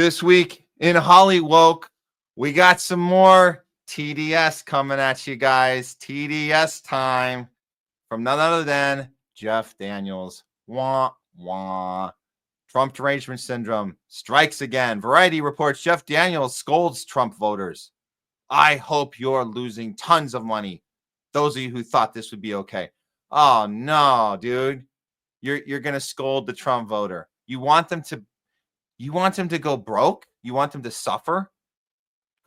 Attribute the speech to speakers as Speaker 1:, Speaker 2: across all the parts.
Speaker 1: This week in HOLLYWOKE, we got some more TDS coming at you guys. TDS time from none other than Jeff Daniels. Wah, wah. Trump derangement syndrome strikes again. Variety reports Jeff Daniels scolds Trump voters. I hope you're losing tons of money. Those of you who thought this would be okay. Oh no, dude. You're gonna scold the Trump voter. You want them to go broke? You want them to suffer?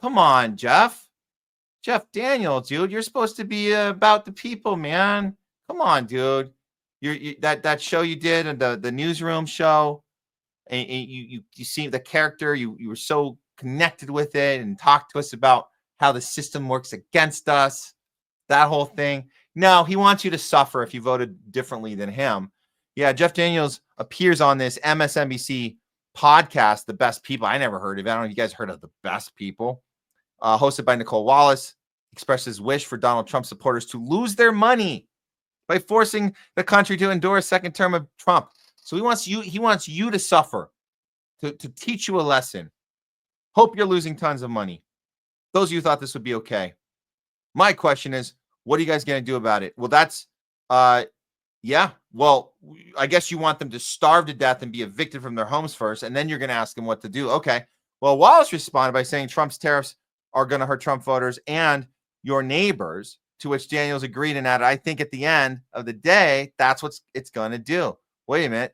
Speaker 1: Come on, Jeff. Jeff Daniels, dude. You're supposed to be about the people, man. Come on, dude. That show you did, and the newsroom show, and you see the character. You were so connected with it, and talked to us about how the system works against us. That whole thing. No, he wants you to suffer if you voted differently than him. Yeah, Jeff Daniels appears on this MSNBC podcast, The Best People. I never heard of it. I don't know if you guys heard of The Best People. Hosted by Nicole Wallace, expressed his wish for Donald Trump supporters to lose their money by forcing the country to endure a second term of Trump. So he wants you to suffer, to teach you a lesson. Hope you're losing tons of money. Those of you who thought this would be okay. My question is, what are you guys going to do about it? Well, that's yeah. Well, I guess you want them to starve to death and be evicted from their homes first, and then you're going to ask them what to do. Okay. Well, Wallace responded by saying Trump's tariffs are going to hurt Trump voters and your neighbors, to which Daniels agreed and added, I think at the end of the day, that's what it's going to do. Wait a minute.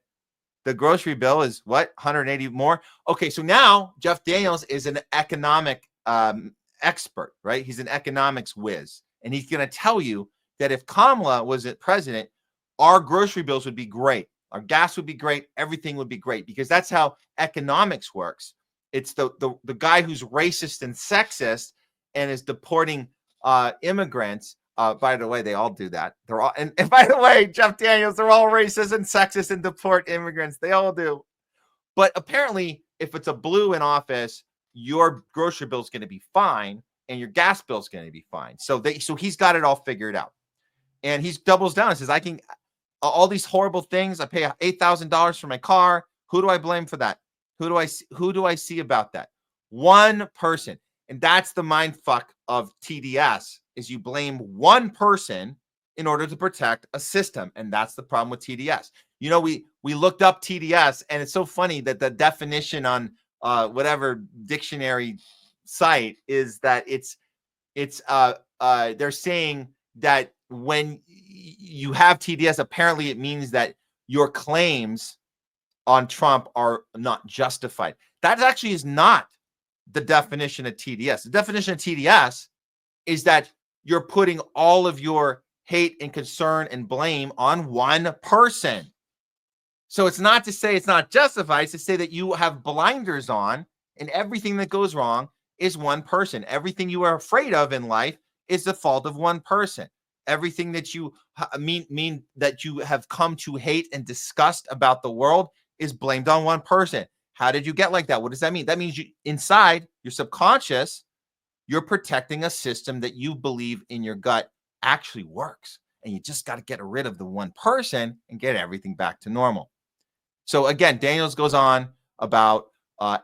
Speaker 1: The grocery bill is what? 180 more? Okay, so now Jeff Daniels is an economic expert, right? He's an economics whiz, and he's going to tell you that if Kamala was president, our grocery bills would be great. Our gas would be great. Everything would be great, because that's how economics works. It's the guy who's racist and sexist and is deporting immigrants. By the way, they all do that. They're all, and by the way, Jeff Daniels, they're all racist and sexist and deport immigrants. They all do. But apparently, if it's a blue in office, your grocery bill is going to be fine and your gas bill is going to be fine. So he's got it all figured out. And he doubles down and says, I can all these horrible things. I pay $8,000 for my car. Who do I blame for that? Who do I see about that? One person. And that's the mind fuck of TDS, is you blame one person in order to protect a system. And that's the problem with TDS. You know, we looked up TDS, and it's so funny that the definition on whatever dictionary site is that they're saying that when you have TDS, apparently it means that your claims on Trump are not justified. That actually is not the definition of TDS. The definition of TDS is that you're putting all of your hate and concern and blame on one person. So it's not to say it's not justified. It's to say that you have blinders on, and everything that goes wrong is one person. Everything you are afraid of in life is the fault of one person. Everything that you mean that you have come to hate and disgust about the world is blamed on one person. How did you get like that? What does that mean? That means you, inside your subconscious, you're protecting a system that you believe in your gut actually works. And you just got to get rid of the one person and get everything back to normal. So again, Daniels goes on about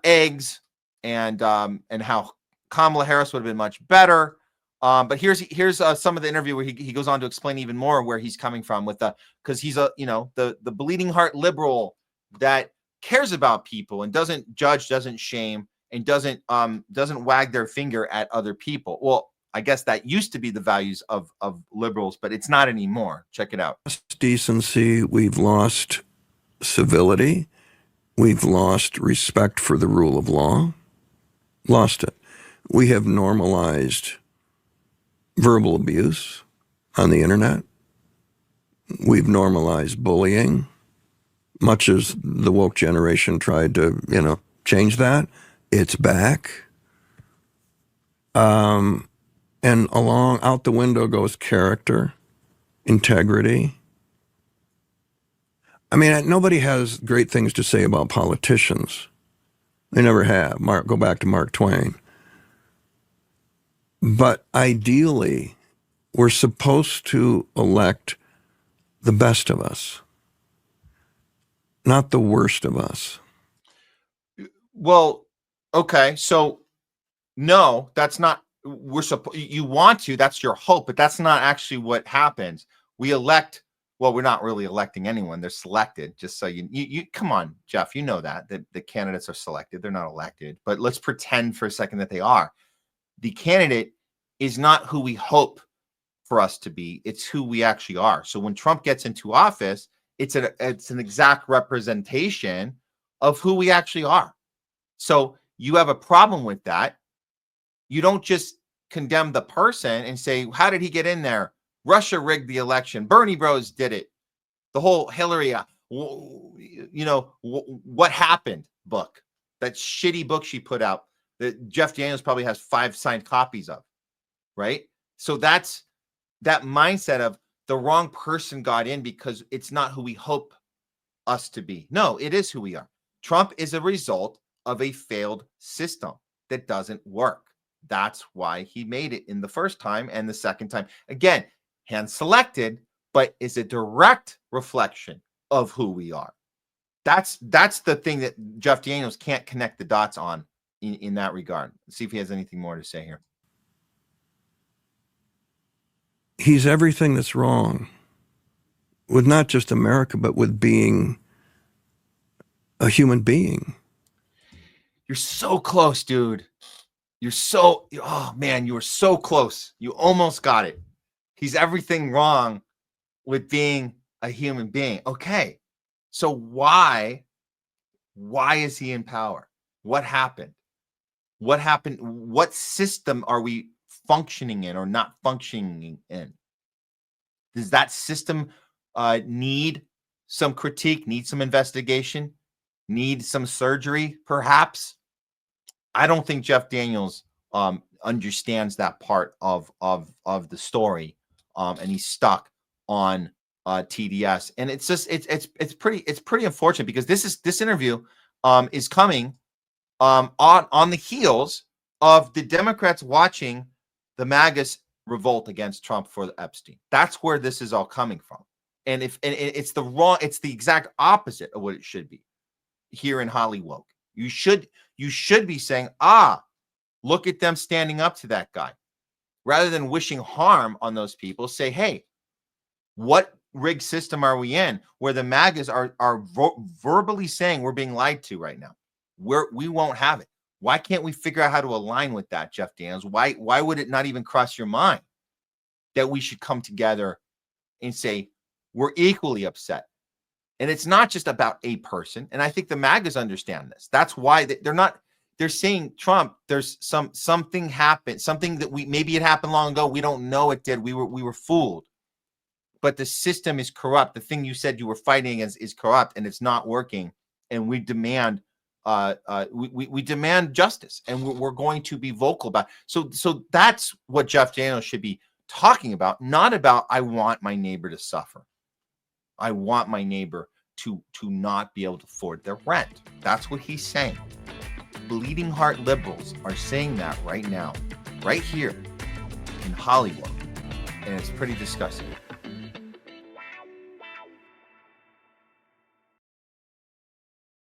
Speaker 1: eggs and how Kamala Harris would have been much better. But here's some of the interview where he goes on to explain even more where he's coming from with because he's the bleeding heart liberal that cares about people and doesn't judge, doesn't shame, and doesn't wag their finger at other people. Well, I guess that used to be the values of liberals, but it's not anymore. Check it out.
Speaker 2: Decency, we've lost civility, we've lost respect for the rule of law, lost it. We have normalized verbal abuse on the internet. We've normalized bullying, much as the woke generation tried to, change that. It's back. And out the window goes character, integrity. I mean, nobody has great things to say about politicians. They never have. Go back to Mark Twain. But ideally, we're supposed to elect the best of us, not the worst of us.
Speaker 1: Well, Okay, so no, that's not. You want to. That's your hope, but that's not actually what happens. We elect. Well, we're not really electing anyone. They're selected. Just so you come on, Jeff. You know that the candidates are selected. They're not elected. But let's pretend for a second that they are. The candidate is not who we hope for us to be. It's who we actually are. So when Trump gets into office, it's an exact representation of who we actually are. So you have a problem with that. You don't just condemn the person and say, how did he get in there? Russia rigged the election. Bernie Bros did it. The whole Hillary, what happened book, that shitty book she put out that Jeff Daniels probably has 5 signed copies of, right? So that's that mindset of the wrong person got in because it's not who we hope us to be. No, it is who we are. Trump is a result of a failed system that doesn't work. That's why he made it in the first time and the second time. Again, hand selected, but is a direct reflection of who we are. That's the thing that Jeff Daniels can't connect the dots on in that regard. Let's see if he has anything more to say here.
Speaker 2: He's everything that's wrong with not just America, but with being a human being.
Speaker 1: You're so close, dude. Oh man, you were so close. You almost got it. He's everything wrong with being a human being. Okay. So why is he in power? What happened? What happened? What system are we functioning in or not functioning in? Does that system need some critique, need some investigation, need some surgery, perhaps? I don't think Jeff Daniels understands that part of the story, and he's stuck on TDS, and it's just it's pretty unfortunate because this interview is coming on the heels of the Democrats watching the MAGAs revolt against Trump for the Epstein. That's where this is all coming from, and it's the exact opposite of what it should be here in HOLLYWOKE. You should be saying, look at them standing up to that guy. Rather than wishing harm on those people, say, hey, what rigged system are we in where the MAGAs are verbally saying we're being lied to right now? We won't have it. Why can't we figure out how to align with that, Jeff Daniels? Why would it not even cross your mind that we should come together and say we're equally upset? And it's not just about a person. And I think the MAGAs understand this. That's why they're saying, Trump, there's something happened, something that maybe it happened long ago. We don't know it did. We were fooled. But the system is corrupt. The thing you said you were fighting is corrupt and it's not working. And we demand we demand justice, and we're going to be vocal about it. So that's what Jeff Daniels should be talking about, not about I want my neighbor to suffer. I want my neighbor to not be able to afford their rent. That's what he's saying. Bleeding heart liberals are saying that right now, right here in HOLLYWOKE, and it's pretty disgusting.